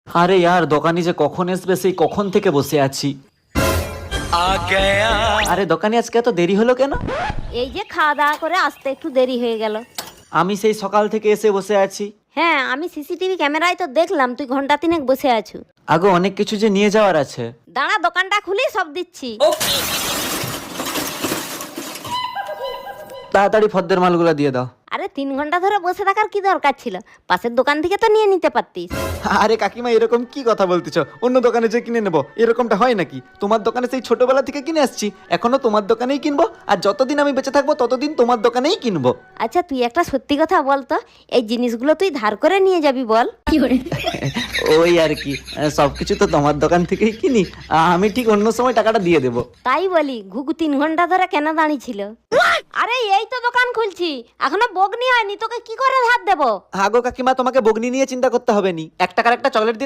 আরে यार দোকানি যে কখন আসবে সেই কখন থেকে বসে আছি। আরে দোকানি আজকে এত দেরি হলো কেন? এই যে খাওয়া দাওয়া করে আসতে একটু দেরি হয়ে গেল। আমি সেই সকাল থেকে এসে বসে আছি। হ্যাঁ, আমি সিসিটিভি ক্যামেরায় তো দেখলাম তুই ঘন্টা তিনেক বসে আছো। আগে অনেক কিছু যে নিয়ে যাওয়ার আছে। দাঁড়া, দোকানটা খুলি সব দিচ্ছি। তাড়াতাড়ি ফদ্দের মালগুলো দিয়ে দাও। আরে 3 ঘন্টা ধরে বসে থাকার কি দরকার ছিল? পাশের দোকান থেকে তো নিয়ে নিতে পারতিস। আরে কাকিমা এরকম কি কথা বলতেছ? অন্য দোকানে যে কিনে নেবো এরকমটা হয় নাকি? তোমার দোকানে সেই ছোটবেলা থেকে কিনে আসছি, এখনো তোমার দোকানেই কিনবো, আর যতদিন আমি বেঁচে থাকবো ততদিন তোমার দোকানেই কিনবো। আচ্ছা তুই একটা সত্যি কথা বল তো, এই জিনিসগুলো তুই ধার করে নিয়ে যাবি বল? ওই আর কি, সবকিছু তো তোমার দোকান থেকেই কিনি, আমি ঠিক অন্য সময় টাকাটা দিয়ে দেবো। তাই বলি, ঘুঘু 3 ঘন্টা ধরে কেন দাঁড়িয়ে ছিল? আরে এই তো দোকান খুলছি, এখনো বগনি হয়নি, তোকে কি করে ধার দেবো? আগো কাকিমা, তোমাকে বগনি নিয়ে চিন্তা করতে হবে নি, 1 টাকার একটা চকলেট